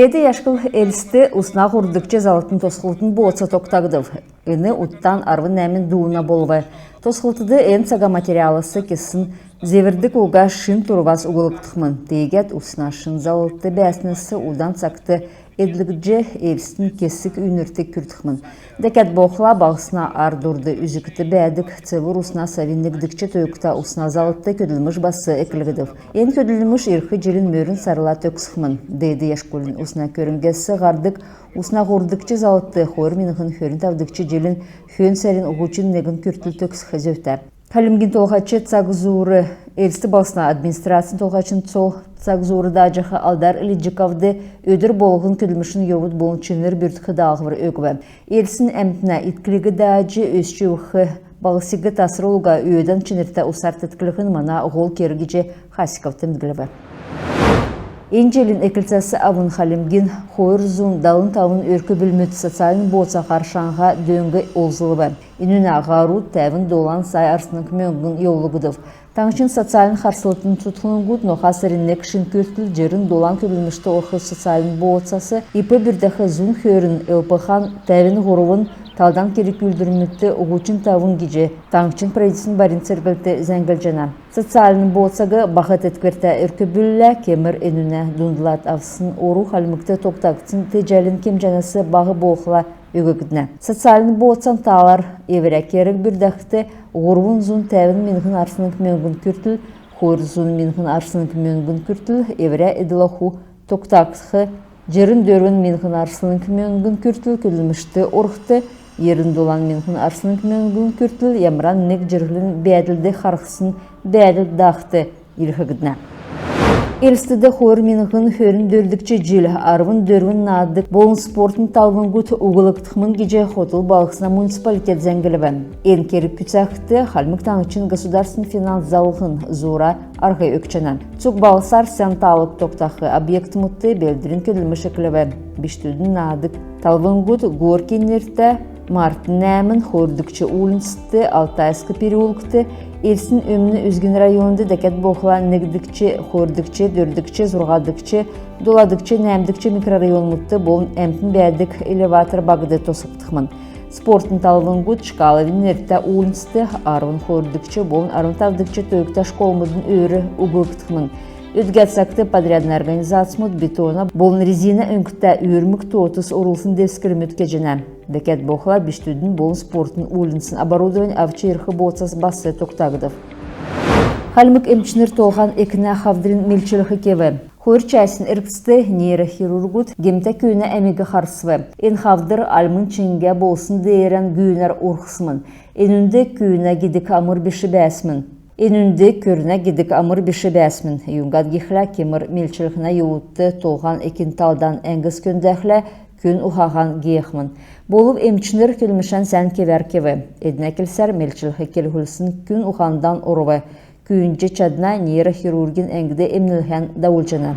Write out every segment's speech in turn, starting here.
Деді яшкыл элісті ұсна құрдықчы залытын тосқылытын боğatsa тоқтагдыв. Үні ұттан арвын әмін дуына болвы. Тосқылтыды ән саға материалысы кесін зевердік уға шын тұрвас уғылықтықмын. Дейгет ұсна шын залыты бәсінісі ұдан сақты эдлігдже элістін кесік үніртік күртіқмін. Дәкәт боқла бағысына ардурды үзікті бәдік цевыр ұсна савиннігдікче тойықта ұсна залытты көділміш басы әкілгідів. Ен көділміш ирхи желін мөрін сарыла төксіқмін. Дейді яшкөлін ұсна көрінгесі ғардық ұсна ғордықчы залытты қойыр меніғын хөрін тавдықчы желін хөн сәрін ұғучын негін күртіл төксіқі зөвті. Халимгин толғачы цагзуры элісті басына администрациян толғачын цагзуры дажықы алдар Ильджиковды өдір болғын күділмішін еуіт болынчыныр бүртіқі дағывыр өгібі. Элісін әмтіна иткілігі дажы өсчі ұқы бағысығы тасыр олуға өйдан чынырта ұсарт еткілігін мана ғол кергіже Хасиковты мүдгілібі. Энжелин экілцесі авын Халимгин қойыр зұн далын тавын өркі білмет социалын боца қаршанға дөңгі олзылыбы. Инуна ғару тәвін долан сай арсының мөңгін еулығыдыв. Таңшын социалын қарсылытын тұтқының ғуд ноқасырыннек шын көттіл жерін долан көрілмішті орқы социалын боцасы ипі бірдіқі зұн хөрін елпіған тәвін ғұрывын талдан керек үлдірмітті ұғучын тавын геже таңшын прайдысын барин сәргілті зәңгіл жана. Социалын боцағы бақыт еткверті үркі бүлі кемір енуне дундылат авсын ору қалмықты тоқтақытсын тежәлін кем жанасы бағы боқыла өгігідіне. Социалын боцан талар евірі керік бірдіқті ғұрвын зұн тәвін менғін арсының мөңгін күртіл, қойыр зұн менғін арсының мөңгін күртіл, евірі еділіқу тоқтақытқы жерін дөрвін менғін арсының мөңгін күртіл күлімішті орықты, ерін долан менғін арсының мөңгін күртіл, ямран нек жерлін бәділді қарқысын бәділ дақты елхігідіне. Элістіді қойыр менғін хөрін дөрдікче жел, арвын дөрвін надық, болын спортын талвын ғұт ұғылықтықмын геже хотыл балықсына муниципалитет зәңгілібін. Ен керіп күтсәқті қалмық таңычын государствен финанс залығын зура арғай өкчені. Цук балысар сәнталық тоқтақы объект мұтты белдірін көділмі шекілібі. Біштудің надық талвын ғұт ғор Мартын нәмін хордыкчы улинсты, Алтайсқы переулкты, Элсін өміні өзген районды дәкәт боқыла нігдікче, хордыкче, дөрдікче, зұрғадыкче, доладыкче, нәмдікче микрорайон мұтты болын әмтін бәдік элеватор бағыды тосықтықмын. Спортын талвын ғұд шкалавин әрті улинсты, арвын хордыкче, болын арвын тавдыкче тойықта школмыдың өрі ұғылықтықмын. Өдгәтсәкті подрядный организация бетона болын резина өңкітті өрмік тоғытыс орылсын дескірімет кежіне. Дәкәт боқыла біштудің болын спортын улинсын оборудование авчы ерхы боцас басы тоқтағыдып. Халмык эмчінір толған екіне қавдырын мелчілігі кеві. Қойыр чайсын әрпісті нейрохирургут гемті күйіне әмегі қарсывы. Ен қавдыр альмын ченге болсын дейрен гүйінер орқысымын. Енінде күйіне гедік амыр беші бәсімін. Енінде көріне гедік амыр беші бәсімін. Юнгад гехлі кемір мелчілігіне еуітті толған екен талдан әңгіз көндәхлі күн ұхаған гейхмін. Болып емчінір келмішен сән кевер кеві. Едіне келсер мелчілігі келгілсін күн ұхандан ұрывы. Күйінже чадна нейрохирургин әңгіде емнілген дауылжыны.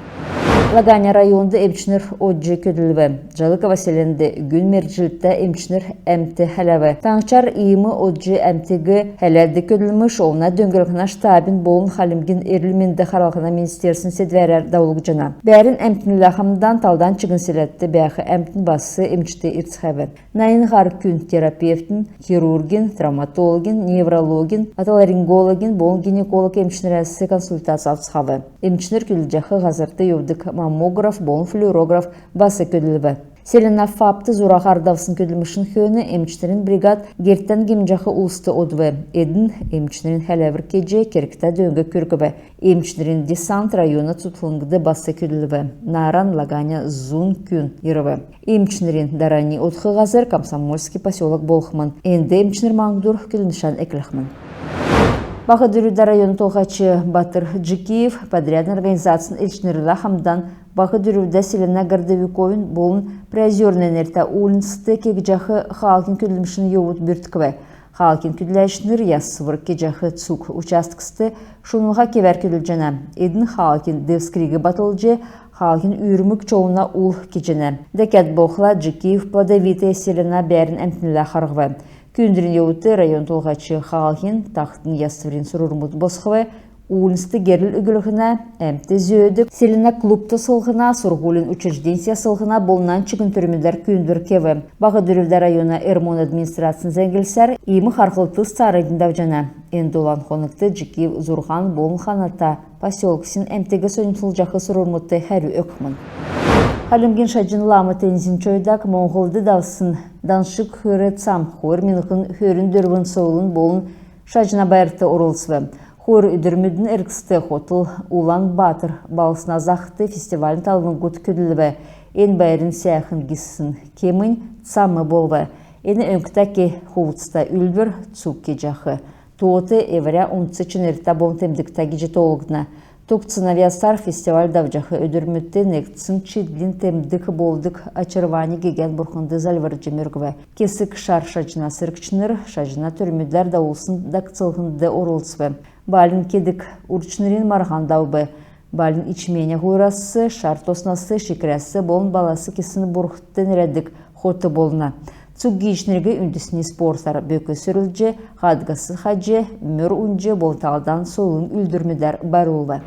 Лаганя районды емчінір оджы көділі. Жалыка Василенді гүн мержилітті емчінір әмті хәләві. Таңчар иімі оджы әмтігі хәләді көділміш оғына дөңгілігіна штабин болын Халимгин эрліменді қаралғына министерсін седвәрер дауылғы жына. Бәрін әмтінілі қамдан талдан чыгын селетті бәқі әмтін басы емчіті иртсхәві. Найын ғар күн терапевтін, хирургин, травматологин, неврологин, атоларингологин, болын гинеколог емчінірәсі консультация алсхавы. Емчінір күлджақы ғазырты еудік маммограф, болын флюорограф басы көділі. Селена фапты зурақ ардавсын көділмішін хөні емчінерін бригад герттен гемжақы ұлысты одвы. Эдін емчінерін хәләвір кеже керікті дөңгі көргібі. Емчінерін десант районы тұтылыңгыды басы көділі. Наран лаганя зун күн еріві. Емчінерін дарани отқы ғазыр комсомольский поселок болқымын. Энді емчінер маңдур көділнішан әкіліқмін. Бақыдырыда район толғачы Батыр Джикиев подрядный организацияның элчинерілі хамдан Бақыдырыда Селена Гордовиковин болын приозерный нерта улинсты кегжақы халкин көділмішін еуыт бүртківі. Халкин көділәшінір яссывыр кегжақы цук участкісті шунуға кевер көділжіні. Эдін халкин девскригі батылжы халкин үйірмік чоуына ұл кежіні. Дәкәт боқла Джикиев плодовитая Селена бәрін әмтінілі қарғывы. Күндірін еуіті район толғачы халқин тақтын ястырын сұрырмұт босқывы, Улынсты герил үгілігіна әмті зөйді. Селіна клубты сылғына, Сургулин учрежденция сылғына болынан чыгын түрмедер күйіндір кеві. Бағы дүрілді района Эрмон администрациясын зәңгелсер, имі қарқылты старайдың жана. Енді olan қоныкты Жикив Зурхан болын қаната поселксин әмтегі сөнімсіл жақы сұрылмытты әрі өкмін. Халимген шаджин ламы тензин чойдак Монголды давсын даншык хөрет сам хөр минықын хөрін дөрвін соулын болын шаджина байырты орылсывы. Хөр үдірмедін әркісті хотыл Улан Батыр балысына зақты фестивалін талғын ғұт көділі. Ен байырын сәйхін гиссін кемін самы болвы. Ені өңкітәке ховыцта үлбір цукке жақы. Туоты эвря унцы чынерта bon темдіктәгі жет олғына. Тукцынавиястар фестиваль давжақы өдірмітті нектсін чидлин темдік болдық ачырвани геген бұрқынды залвар жемергіві. Кесік шар шажына сыркчыныр, шажына түрмедер дауылсын дақцылғынды орылсывы. Балин кедік урчынырин марған даубы. Балин ичмене ғойрасы, шар тоснасы, шекірәсі болын баласы кесіні бұрқыттын рәдік хоты болына. Цуггейшнерге үндісіне спорттар бөкі сүрілже, қадғасы қаджи, мүр үнже болталдан солын үлдірмедер бар олы.